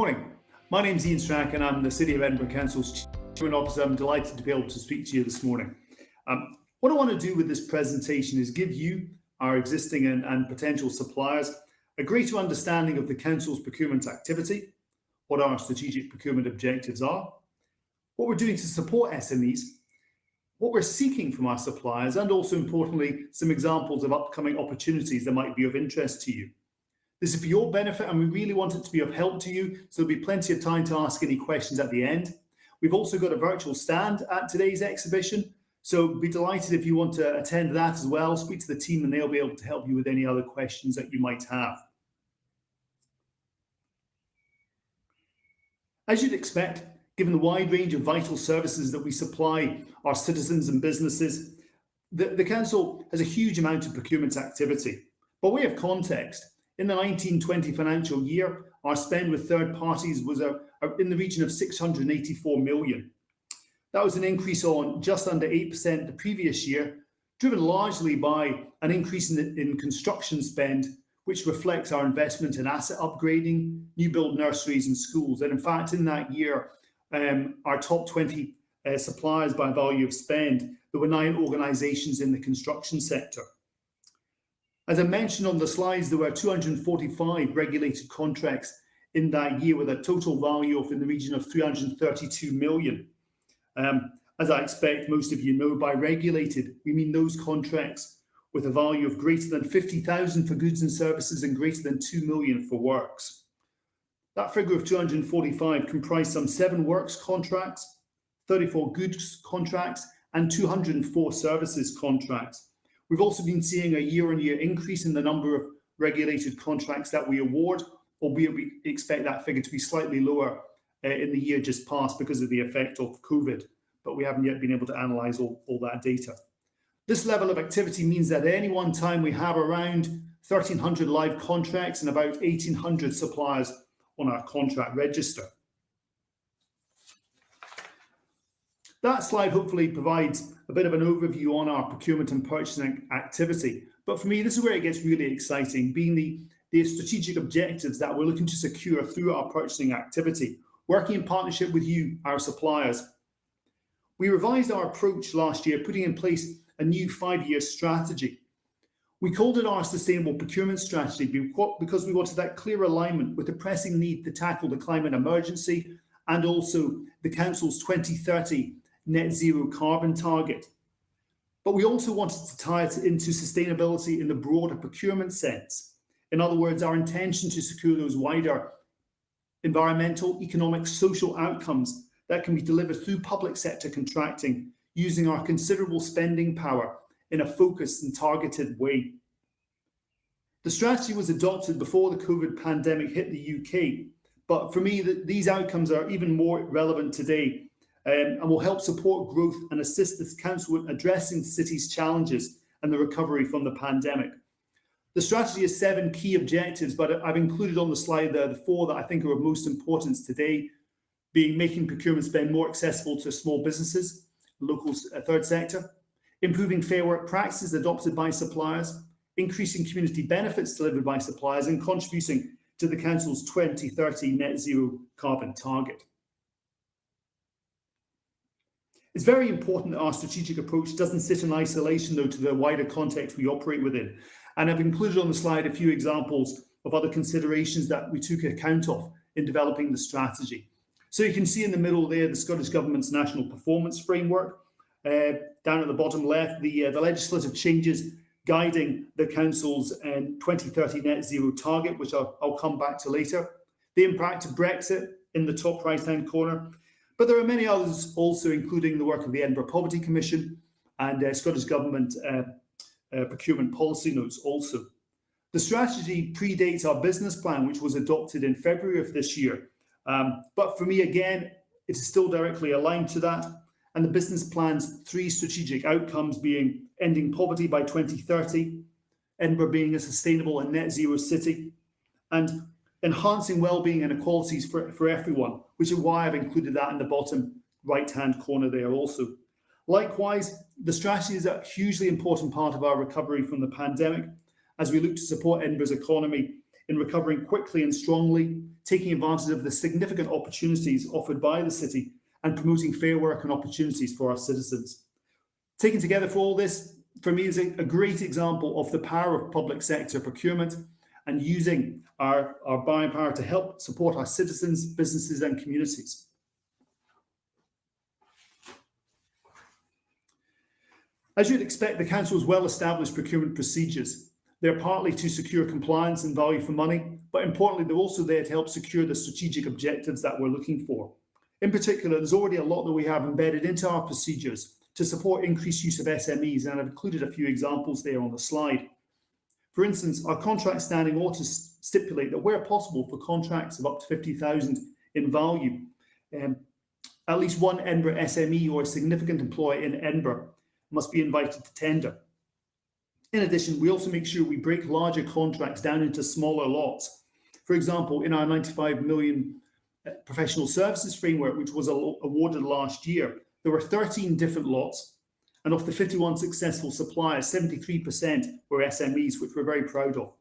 Morning. My name is Iain Strachan. I'm the City of Edinburgh Council's Procurement Officer. I'm delighted to be able to speak to you this morning. What I want to do with this presentation is give you, our existing and potential suppliers, a greater understanding of the Council's procurement activity, what our strategic procurement objectives are, what we're doing to support SMEs, what we're seeking from our suppliers, and also importantly, some examples of upcoming opportunities that might be of interest to you. This is for your benefit, and we really want it to be of help to you, so there'll be plenty of time to ask any questions at the end. We've also got a virtual stand at today's exhibition, so be delighted if you want to attend that as well. Speak to the team and they'll be able to help you with any other questions that you might have. As you'd expect, given the wide range of vital services that we supply our citizens and businesses, the Council has a huge amount of procurement activity. By way of context, in the 1920 financial year, our spend with third parties was in the region of 684 million. That was an increase on just under 8% the previous year, driven largely by an increase in construction spend, which reflects our investment in asset upgrading, new build nurseries and schools. And in fact, in that year, our top 20 suppliers by value of spend, there were 9 organisations in the construction sector. As I mentioned on the slides, there were 245 regulated contracts in that year with a total value of in the region of 332 million. As I expect most of you know, by regulated, we mean those contracts with a value of greater than 50,000 for goods and services and greater than 2 million for works. That figure of 245 comprised some 7 works contracts, 34 goods contracts, and 204 services contracts. We've also been seeing a year-on-year increase in the number of regulated contracts that we award, albeit we expect that figure to be slightly lower in the year just past because of the effect of COVID, but we haven't yet been able to analyse all that data. This level of activity means that at any one time we have around 1,300 live contracts and about 1,800 suppliers on our contract register. That slide hopefully provides a bit of an overview on our procurement and purchasing activity. But for me, this is where it gets really exciting, being the strategic objectives that we're looking to secure through our purchasing activity, working in partnership with you, our suppliers. We revised our approach last year, putting in place a new 5-year strategy. We called it our Sustainable Procurement Strategy because we wanted that clear alignment with the pressing need to tackle the climate emergency and also the Council's 2030 net zero carbon target. But we also wanted to tie it into sustainability in the broader procurement sense. In other words, our intention to secure those wider environmental, economic, social outcomes that can be delivered through public sector contracting using our considerable spending power in a focused and targeted way. The strategy was adopted before the COVID pandemic hit the UK, but for me, these outcomes are even more relevant today and will help support growth and assist this Council in addressing the city's challenges and the recovery from the pandemic. The strategy has 7 key objectives, but I've included on the slide there the 4 that I think are of most importance today, being making procurement spend more accessible to small businesses, local third sector, improving fair work practices adopted by suppliers, increasing community benefits delivered by suppliers, and contributing to the Council's 2030 net zero carbon target. It's very important that our strategic approach doesn't sit in isolation, though, to the wider context we operate within. And I've included on the slide a few examples of other considerations that we took account of in developing the strategy. So you can see in the middle there the Scottish Government's National Performance Framework. Down at the bottom left, the legislative changes guiding the Council's 2030 net zero target, which I'll come back to later. The impact of Brexit in the top right-hand corner. But there are many others also, including the work of the Edinburgh Poverty Commission and Scottish Government procurement policy notes also. The strategy predates our business plan, which was adopted in February of this year. But for me, again, it is still directly aligned to that. And the business plan's 3 strategic outcomes being ending poverty by 2030, Edinburgh being a sustainable and net zero city, and enhancing well-being and equalities for everyone, which is why I've included that in the bottom right-hand corner there also. Likewise, the strategy is a hugely important part of our recovery from the pandemic as we look to support Edinburgh's economy in recovering quickly and strongly, taking advantage of the significant opportunities offered by the city, and promoting fair work and opportunities for our citizens. Taken together for all this, for me, is a great example of the power of public sector procurement and using our buying power to help support our citizens, businesses, and communities. As you'd expect, the Council's well-established procurement procedures. They're partly to secure compliance and value for money, but importantly, they're also there to help secure the strategic objectives that we're looking for. In particular, there's already a lot that we have embedded into our procedures to support increased use of SMEs, and I've included a few examples there on the slide. For instance, our contract standing ought to stipulate that where possible for contracts of up to 50,000 in value, at least one Edinburgh SME or a significant employer in Edinburgh must be invited to tender. In addition, we also make sure we break larger contracts down into smaller lots. For example, in our 95 million professional services framework, which was awarded last year, there were 13 different lots, and of the 51 successful suppliers, 73% were SMEs, which we're very proud of.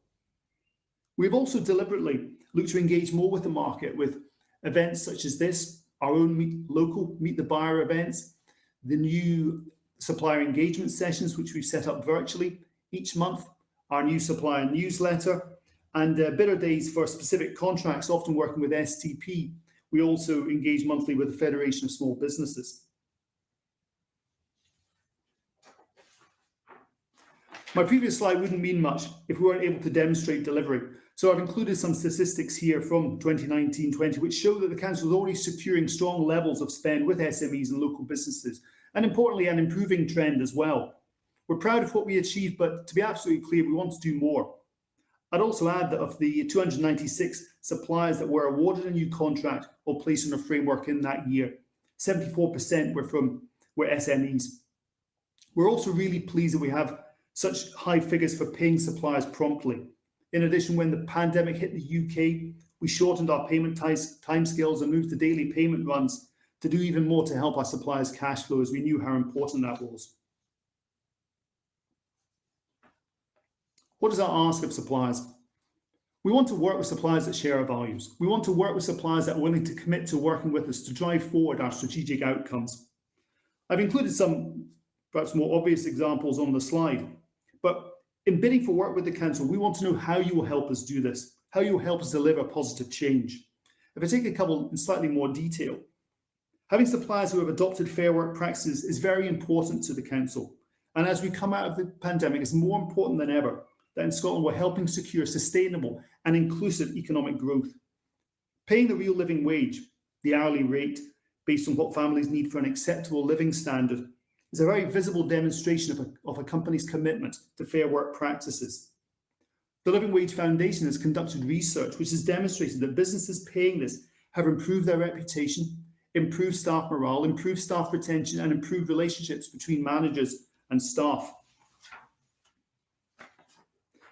We've also deliberately looked to engage more with the market with events such as this, our own local Meet the Buyer events, the new supplier engagement sessions, which we've set up virtually each month, our new supplier newsletter, and bidder days for specific contracts, often working with STP. We also engage monthly with the Federation of Small Businesses. My previous slide wouldn't mean much if we weren't able to demonstrate delivery. So I've included some statistics here from 2019-20, which show that the Council is already securing strong levels of spend with SMEs and local businesses, and importantly, an improving trend as well. We're proud of what we achieved, but to be absolutely clear, we want to do more. I'd also add that of the 296 suppliers that were awarded a new contract or placed on a framework in that year, 74% were SMEs. We're also really pleased that we have such high figures for paying suppliers promptly. In addition, when the pandemic hit the UK, we shortened our payment timescales and moved to daily payment runs to do even more to help our suppliers' cash flow, as we knew how important that was. What is our ask of suppliers? We want to work with suppliers that share our values. We want to work with suppliers that are willing to commit to working with us to drive forward our strategic outcomes. I've included some perhaps more obvious examples on the slide, but in bidding for work with the Council, we want to know how you will help us do this, how you will help us deliver positive change. If I take a couple in slightly more detail, having suppliers who have adopted fair work practices is very important to the Council. And as we come out of the pandemic, it's more important than ever that in Scotland we're helping secure sustainable and inclusive economic growth. Paying the real living wage, the hourly rate, based on what families need for an acceptable living standard, is a very visible demonstration of a company's commitment to fair work practices. The Living Wage Foundation has conducted research which has demonstrated that businesses paying this have improved their reputation, improved staff morale, improved staff retention, and improved relationships between managers and staff.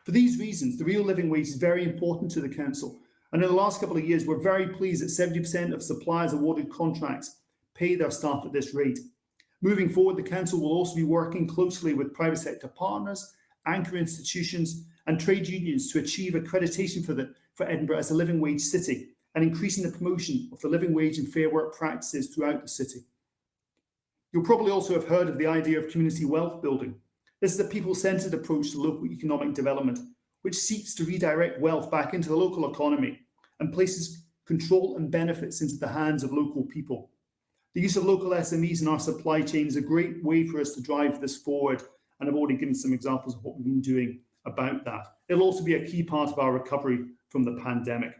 For these reasons, the real living wage is very important to the Council. And in the last couple of years, we're very pleased that 70% of suppliers awarded contracts pay their staff at this rate. Moving forward, the Council will also be working closely with private sector partners, anchor institutions, and trade unions to achieve accreditation for Edinburgh as a living wage city and increasing the promotion of the living wage and fair work practices throughout the city. You'll probably also have heard of the idea of community wealth building. This is a people-centred approach to local economic development, which seeks to redirect wealth back into the local economy and places control and benefits into the hands of local people. The use of local SMEs in our supply chain is a great way for us to drive this forward, and I've already given some examples of what we've been doing about that. It'll also be a key part of our recovery from the pandemic.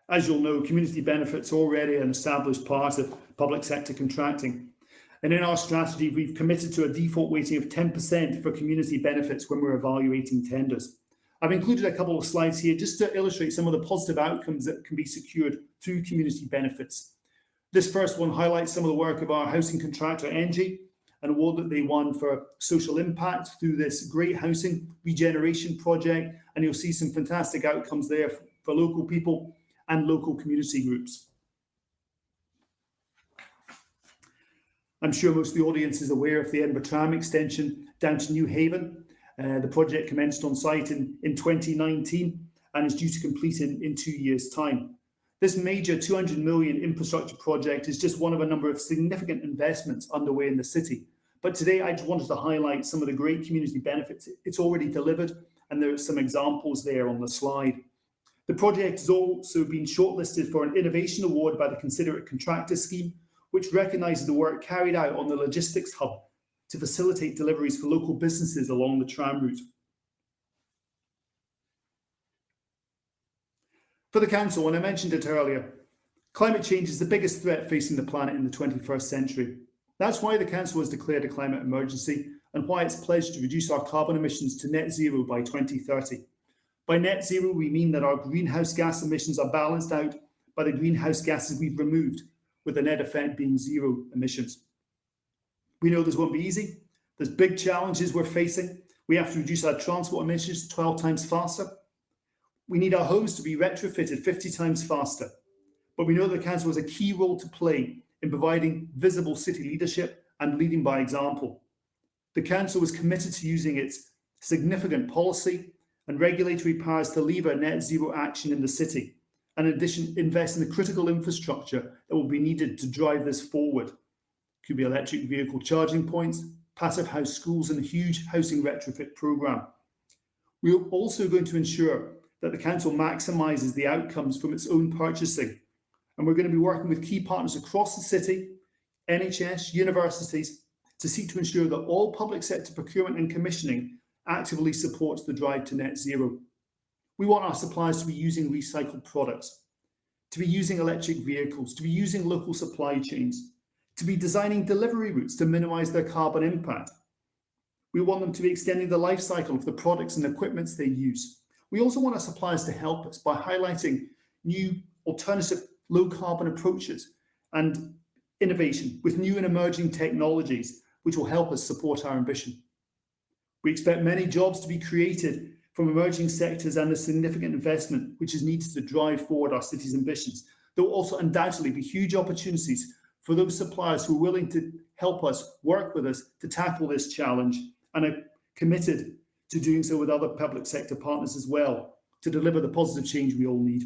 As you'll know, community benefits are already an established part of public sector contracting. And in our strategy, we've committed to a default weighting of 10% for community benefits when we're evaluating tenders. I've included a couple of slides here just to illustrate some of the positive outcomes that can be secured through community benefits. This first one highlights some of the work of our housing contractor, Engie, an award that they won for social impact through this great housing regeneration project. And you'll see some fantastic outcomes there for local people and local community groups. I'm sure most of the audience is aware of the Edinburgh Tram extension down to New Haven. The project commenced on site in 2019 and is due to complete in 2 years' time. This major 200 million infrastructure project is just one of a number of significant investments underway in the city. But today I just wanted to highlight some of the great community benefits it's already delivered, and there are some examples there on the slide. The project has also been shortlisted for an innovation award by the Considerate Contractor Scheme, which recognises the work carried out on the logistics hub to facilitate deliveries for local businesses along the tram route. For the Council, and I mentioned it earlier, climate change is the biggest threat facing the planet in the 21st century. That's why the Council has declared a climate emergency and why it's pledged to reduce our carbon emissions to net zero by 2030. By net zero, we mean that our greenhouse gas emissions are balanced out by the greenhouse gases we've removed, with the net effect being zero emissions. We know this won't be easy. There's big challenges we're facing. We have to reduce our transport emissions 12 times faster. We need our homes to be retrofitted 50 times faster. But we know that the Council has a key role to play in providing visible city leadership and leading by example. The Council is committed to using its significant policy and regulatory powers to lever net zero action in the city, and in addition, invest in the critical infrastructure that will be needed to drive this forward. It could be electric vehicle charging points, passive house schools, and a huge housing retrofit programme. We are also going to ensure that the Council maximises the outcomes from its own purchasing, and we're going to be working with key partners across the city, NHS, universities, to seek to ensure that all public sector procurement and commissioning actively supports the drive to net zero. We want our suppliers to be using recycled products, to be using electric vehicles, to be using local supply chains, to be designing delivery routes to minimise their carbon impact. We want them to be extending the life cycle of the products and equipment they use. We also want our suppliers to help us by highlighting new alternative low carbon approaches and innovation with new and emerging technologies, which will help us support our ambition. We expect many jobs to be created from emerging sectors and the significant investment which is needed to drive forward our city's ambitions. There will also undoubtedly be huge opportunities for those suppliers who are willing to help us, work with us to tackle this challenge, and are committed to doing so with other public sector partners as well, to deliver the positive change we all need.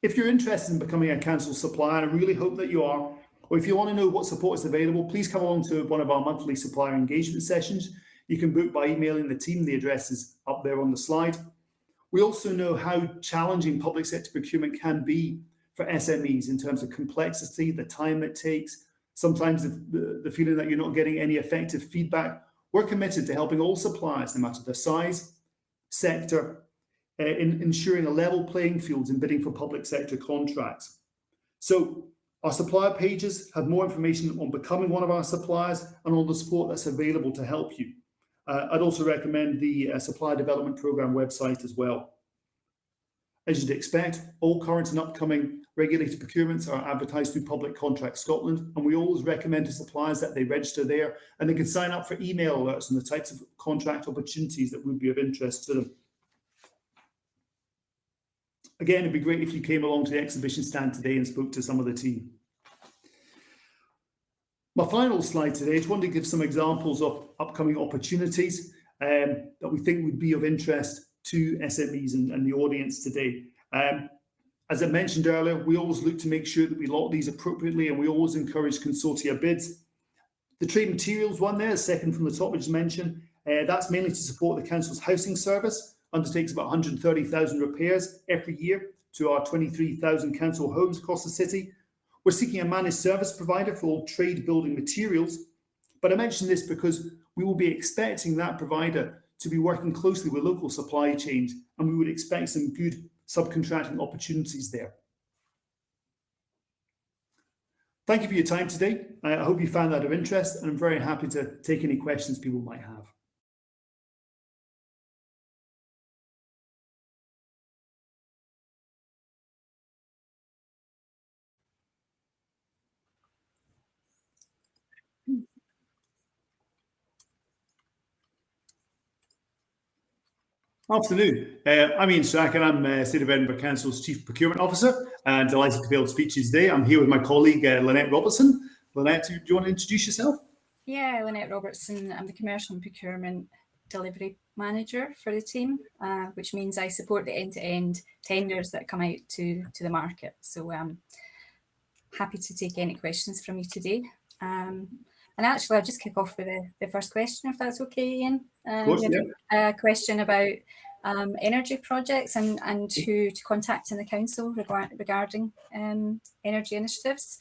If you're interested in becoming a Council supplier, and I really hope that you are, or if you want to know what support is available, please come along to one of our monthly supplier engagement sessions. You can book by emailing the team. The address is up there on the slide. We also know how challenging public sector procurement can be for SMEs in terms of complexity, the time it takes, sometimes the feeling that you're not getting any effective feedback. We're committed to helping all suppliers, no matter their size, sector, in ensuring a level playing field in bidding for public sector contracts. So our supplier pages have more information on becoming one of our suppliers and all the support that's available to help you. I'd also recommend the Supplier Development Programme website as well. As you'd expect, all current and upcoming regulated procurements are advertised through Public Contract Scotland, and we always recommend to suppliers that they register there and they can sign up for email alerts on the types of contract opportunities that would be of interest to them. Again, it'd be great if you came along to the exhibition stand today and spoke to some of the team. My final slide today, I just wanted to give some examples of upcoming opportunities that we think would be of interest to SMEs and the audience today. As I mentioned earlier, we always look to make sure that we lot these appropriately, and we always encourage consortia bids. The trade materials one there, second from the top, which is mentioned, that's mainly to support the Council's housing service, undertakes about 130,000 repairs every year to our 23,000 council homes across the city. We're seeking a managed service provider for all trade building materials, but I mention this because we will be expecting that provider to be working closely with local supply chains, and we would expect some good subcontracting opportunities there. Thank you for your time today. I hope you found that of interest, and I'm very happy to take any questions people might have. Afternoon. I'm Iain Strachan. I'm City of Edinburgh Council's Chief Procurement Officer, and delighted to be able to speak to you today. I'm here with my colleague, Lynette Robertson. Lynette, do you want to introduce yourself? Yeah, Lynette Robertson. I'm the Commercial and Procurement Delivery Manager for the team, which means I support the end-to-end tenders that come out to the market. So I'm happy to take any questions from you today. And actually, I'll just kick off with the first question, if that's okay, Iain. Of course, yeah. A question about energy projects and who to contact in the council regarding energy initiatives.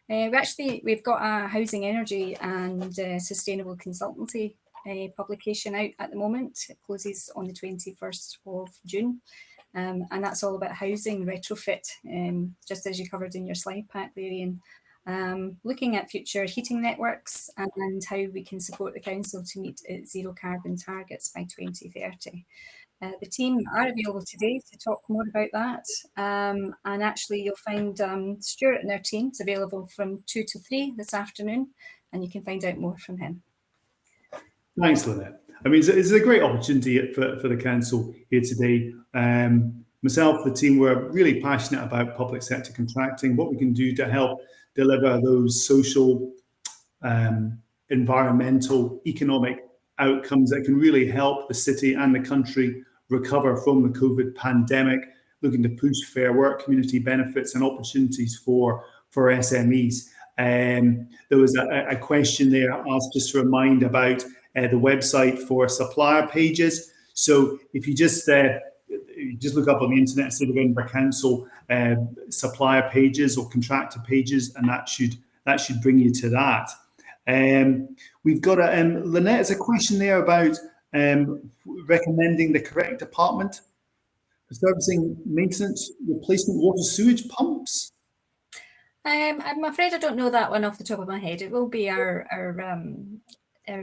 We've got a housing, energy and sustainable consultancy publication out at the moment. It closes on the 21st of June. And that's all about housing retrofit, just as you covered in your slide pack there, Iain. Looking at future heating networks and how we can support the council to meet its zero carbon targets by 2030. The team are available today to talk more about that. And actually, you'll find Stuart and their teams available from 2 to 3 this afternoon, and you can find out more from him. Thanks, Lynette. I mean, it's a great opportunity for the council here today. Myself, the team, we're really passionate about public sector contracting, what we can do to help deliver those social, environmental, economic outcomes that can really help the city and the country recover from the COVID pandemic, looking to push fair work, community benefits and opportunities for SMEs. There was a question there asked just to remind about the website for supplier pages. So if you just look up on the internet, City of Edinburgh Council supplier pages or contractor pages, and that should bring you to that. We've got Lynette has a question there about recommending the correct department for servicing, maintenance, replacement water sewage pumps. I'm afraid I don't know that one off the top of my head. It will be our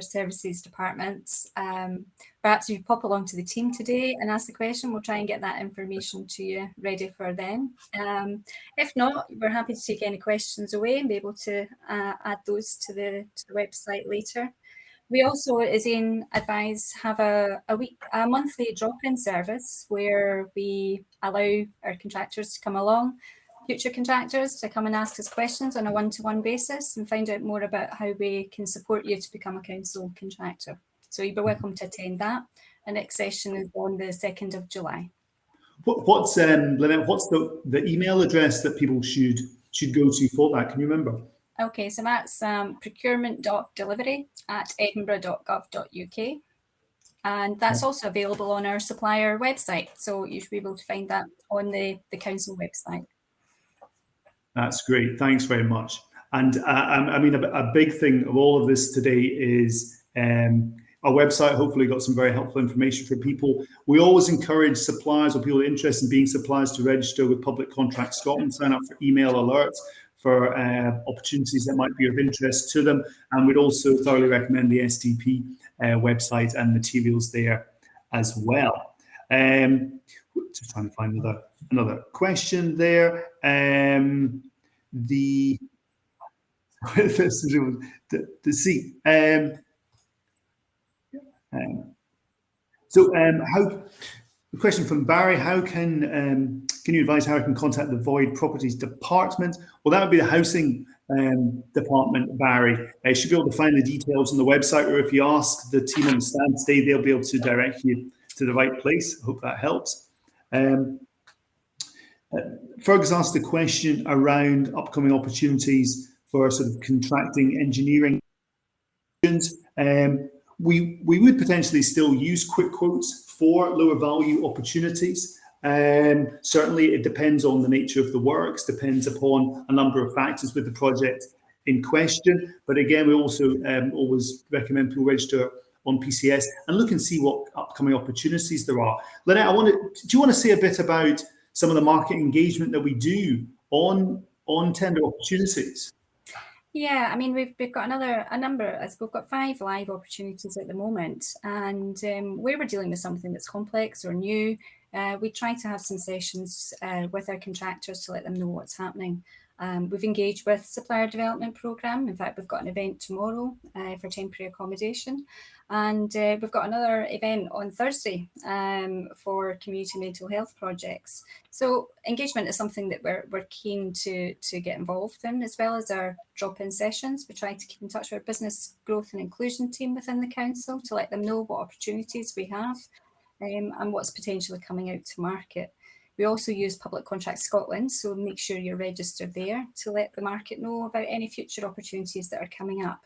services departments. Perhaps you pop along to the team today and ask the question. We'll try and get that information to you ready for them. If not, we're happy to take any questions away and be able to add those to the website later. We also, as Iain advised, have a monthly drop-in service where we allow our contractors to come along, future contractors to come and ask us questions on a one-to-one basis and find out more about how we can support you to become a council contractor. So you'd be welcome to attend that. The next session is on the 2nd of July. What's Lynette, what's the email address that people should go to for that? Can you remember? Okay, so that's procurement.delivery@edinburgh.gov.uk. And that's also available on our supplier website. So you should be able to find that on the council website. That's great. Thanks very much. And I mean, a big thing of all of this today is our website hopefully got some very helpful information for people. We always encourage suppliers or people interested in being suppliers to register with Public Contract Scotland, sign up for email alerts for opportunities that might be of interest to them. And we'd also thoroughly recommend the STP website and materials there as well. Just trying to find another question there. The question from Barry, how can you advise how I can contact the Void Properties Department? Well, that would be the housing department, Barry. You should be able to find the details on the website, or if you ask the team on the stand today, they'll be able to direct you to the right place. I hope that helps. Fergus asked a question around upcoming opportunities for sort of contracting engineering. We would potentially still use quick quotes for lower value opportunities. Certainly it depends on the nature of the works, depends upon a number of factors with the project in question. But again, we also always recommend people register on PCS and look and see what upcoming opportunities there are. Lynette, do you want to say a bit about some of the market engagement that we do on tender opportunities? Yeah, I mean, we've got a number. We've got 5 live opportunities at the moment, and where we're dealing with something that's complex or new, we try to have some sessions with our contractors to let them know what's happening. We've engaged with Supplier Development Programme. In fact, we've got an event tomorrow for temporary accommodation. And we've got another event on Thursday for community mental health projects. So engagement is something that we're keen to get involved in, as well as our drop-in sessions. We try to keep in touch with our business growth and inclusion team within the council to let them know what opportunities we have and what's potentially coming out to market. We also use Public Contract Scotland, so make sure you're registered there to let the market know about any future opportunities that are coming up.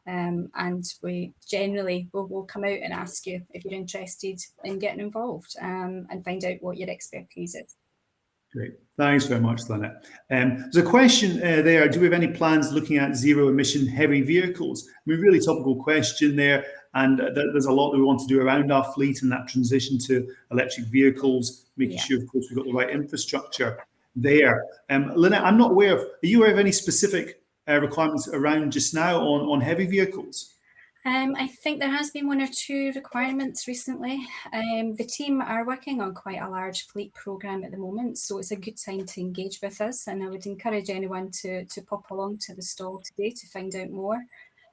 And we generally will come out and ask you if you're interested in getting involved and find out what your expertise is. Great. Thanks very much, Lynette. There's a question there. Do we have any plans looking at zero emission heavy vehicles? I mean, really topical question there. And there's a lot that we want to do around our fleet and that transition to electric vehicles, making sure, of course, we've got the right infrastructure there. Lynette, I'm not aware of, are you aware of any specific requirements around just now on heavy vehicles? I think there has been 1 or 2 requirements recently. The team are working on quite a large fleet programme at the moment, so it's a good time to engage with us, and I would encourage anyone to pop along to the stall today to find out more,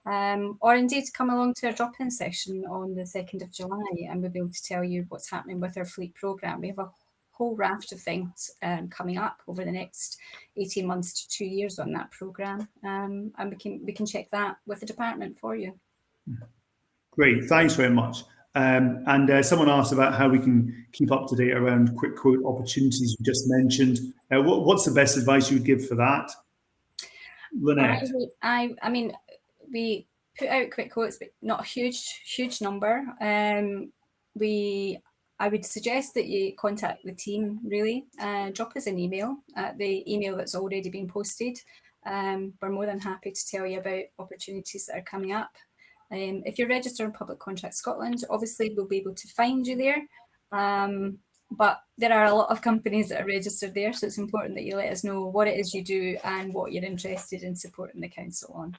or indeed come along to a drop-in session on the 2nd of July, and we'll be able to tell you what's happening with our fleet programme. We have a whole raft of things coming up over the next 18 months to 2 years on that programme, and we can check that with the department for you. Great, thanks very much. And someone asked about how we can keep up to date around quick quote opportunities you just mentioned. What's the best advice you would give for that, Lynette? I mean, we put out quick quotes, but not a huge number. I would suggest that you contact the team, really. Drop us an email at the email that's already been posted. We're more than happy to tell you about opportunities that are coming up. If you're registered on Public Contract Scotland, obviously we'll be able to find you there. But there are a lot of companies that are registered there, so it's important that you let us know what it is you do and what you're interested in supporting the council on.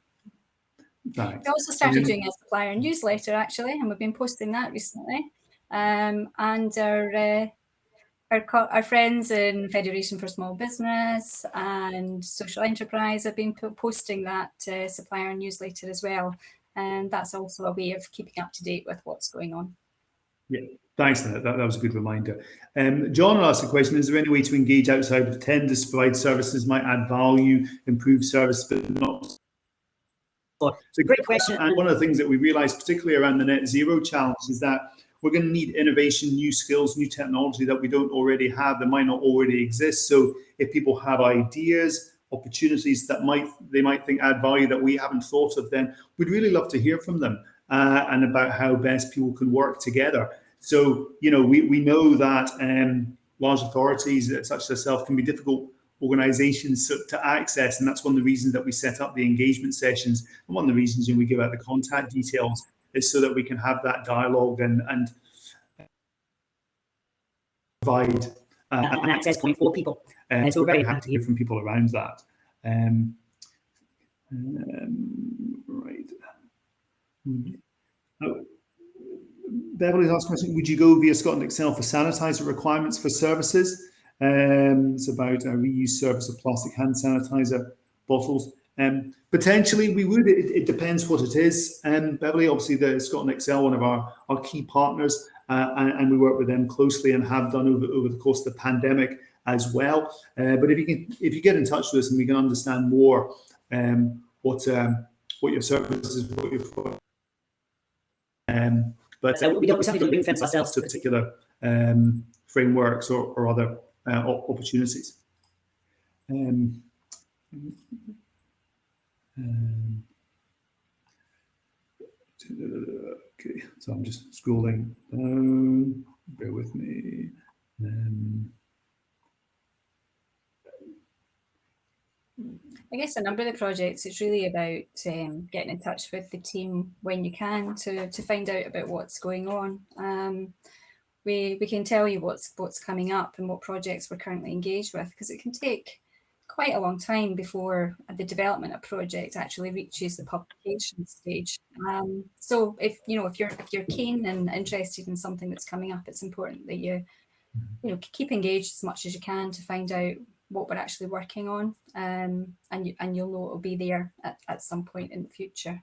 Thanks. We also started doing a supplier newsletter, actually, and we've been posting that recently. And our friends in Federation for Small Business and Social Enterprise have been posting that supplier newsletter as well. And that's also a way of keeping up to date with what's going on. Yeah, thanks, Lynette. That was a good reminder. John asked the question, is there any way to engage outside of tenders to provide services might add value, improve service, but not? It's a great question. And one of the things that we realised, particularly around the net zero challenge, is that we're going to need innovation, new skills, new technology that we don't already have, that might not already exist. So if people have ideas, opportunities that they might think add value that we haven't thought of, then we'd really love to hear from them and about how best people can work together. So, you know, we know that large authorities such as ourselves can be difficult organisations to access, and that's one of the reasons that we set up the engagement sessions. And one of the reasons we give out the contact details is so that we can have that dialogue and provide an access point for people. So we're very happy to hear from people around that. Right. Beverly's asked a question, would you go via Scotland Excel for sanitizer requirements for services? It's about a reuse service of plastic hand sanitizer bottles. Potentially we would, it depends what it is. Beverly, obviously the Scotland Excel, one of our key partners, and we work with them closely and have done over the course of the pandemic as well. But if you get in touch with us and we can understand more what your service is, what your but we certainly don't ring fence ourselves to particular frameworks or other opportunities. Okay, so I'm just scrolling down. Bear with me. I guess a number of the projects, it's really about getting in touch with the team when you can to find out about what's going on. We can tell you what's coming up and what projects we're currently engaged with, because it can take quite a long time before the development of project actually reaches the publication stage. So if you're keen and interested in something that's coming up, it's important that you keep engaged as much as you can to find out what we're actually working on, and you'll know it'll be there at some point in the future.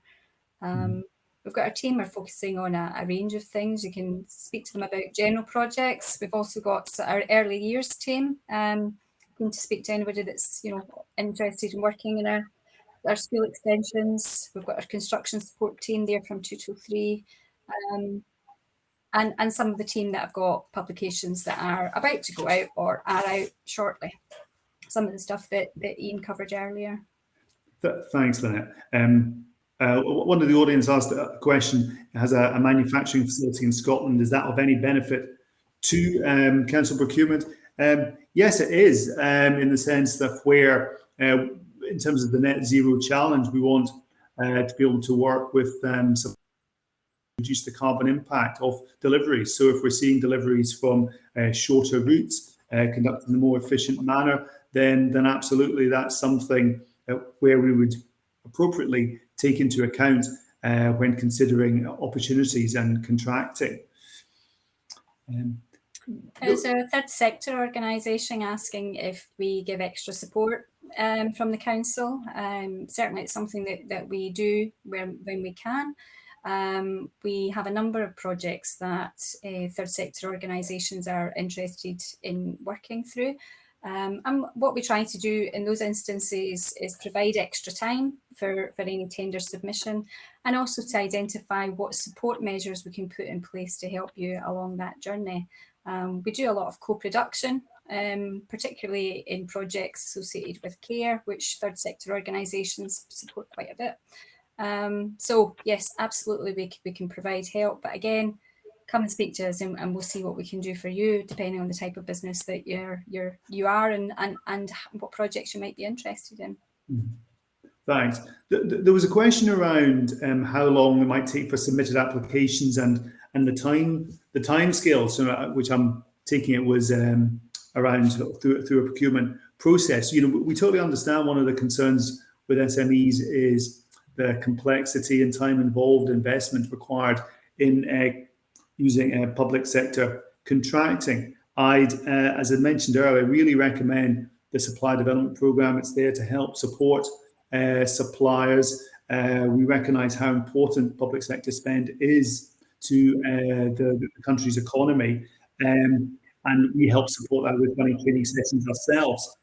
We've got our team are focusing on a range of things. You can speak to them about general projects. We've also got our early years team, to speak to anybody that's interested in working in our school extensions. We've got our construction support team there from 2 till 3, and some of the team that have got publications that are about to go out or are out shortly. Some of the stuff that Iain covered earlier. Thanks, Lynette. One of the audience asked a question: has a manufacturing facility in Scotland, is that of any benefit to council procurement? Yes, it is, in the sense that where, in terms of the net zero challenge, we want to be able to work with some reduce the carbon impact of deliveries. So if we're seeing deliveries from shorter routes, conducted in a more efficient manner, then absolutely that's something where we would appropriately take into account when considering opportunities and contracting. There's a third sector organisation asking if we give extra support from the council. Certainly it's something that we do when we can. We have a number of projects that third sector organisations are interested in working through. And what we try to do in those instances is provide extra time for any tender submission, and also to identify what support measures we can put in place to help you along that journey. We do a lot of co-production, particularly in projects associated with care, which third sector organisations support quite a bit. So yes, absolutely, we can provide help, but again, come and speak to us, and we'll see what we can do for you, depending on the type of business that you are and what projects you might be interested in. Thanks. There was a question around how long it might take for submitted applications and the time scale, so which I'm taking it was around through a procurement process. We totally understand one of the concerns with SMEs is the complexity and time involved, investment required in using public sector contracting. I'd, as I mentioned earlier, really recommend the Supplier Development Programme. It's there to help support suppliers. We recognise how important public sector spend is to the country's economy, and we help support that with running training sessions ourselves.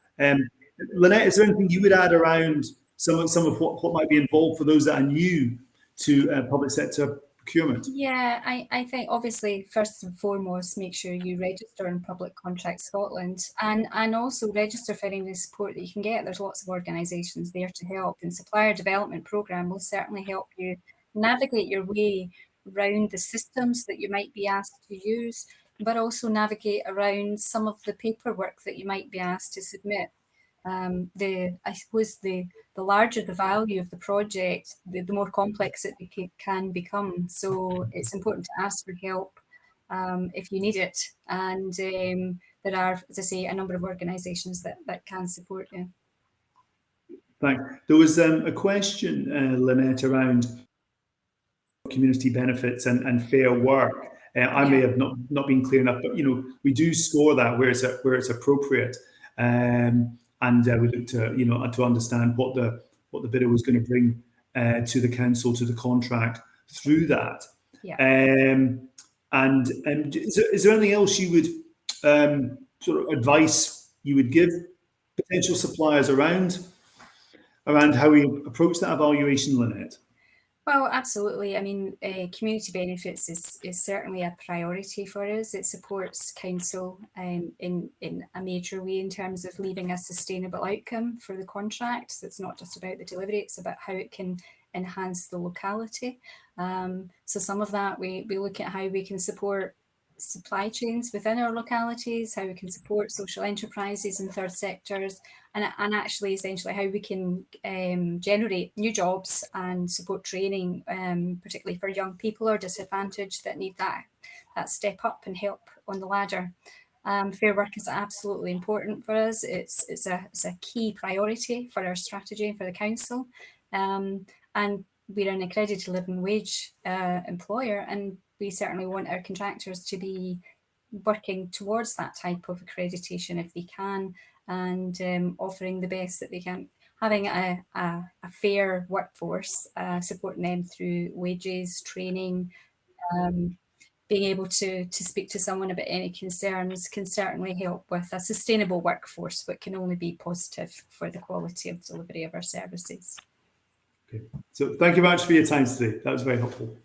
Lynette, is there anything you would add around some of what might be involved for those that are new to public sector procurement? Yeah, I think obviously first and foremost, make sure you register in Public Contracts Scotland, and also register for any support that you can get. There's lots of organisations there to help, and Supplier Development Programme will certainly help you navigate your way around the systems that you might be asked to use, but also navigate around some of the paperwork that you might be asked to submit. I suppose the larger the value of the project, the more complex it can become. So it's important to ask for help if you need it. And there are, as I say, a number of organisations that can support you. Thanks. There was a question, Lynette, around community benefits and fair work. I may have not been clear enough, but we do score that where it's appropriate. And we look to understand what the bidder was going to bring to the council, to the contract through that. Yeah. And is there anything else you would sort of advice you would give potential suppliers around how we approach that evaluation, Lynette? Well, absolutely. I mean, community benefits is certainly a priority for us. It supports council in a major way in terms of leaving a sustainable outcome for the contract. So it's not just about the delivery, it's about how it can enhance the locality. So some of that, we look at how we can support supply chains within our localities, how we can support social enterprises and third sectors, and actually essentially how we can generate new jobs and support training, particularly for young people or disadvantaged that need that step up and help on the ladder. Fair work is absolutely important for us. It's a key priority for our strategy for the council, and we're an accredited living wage employer, and we certainly want our contractors to be working towards that type of accreditation if they can. and offering the best that they can, having a fair workforce, supporting them through wages, training, being able to speak to someone about any concerns can certainly help with a sustainable workforce, but can only be positive for the quality of delivery of our services. Okay. So thank you very much for your time today. That was very helpful.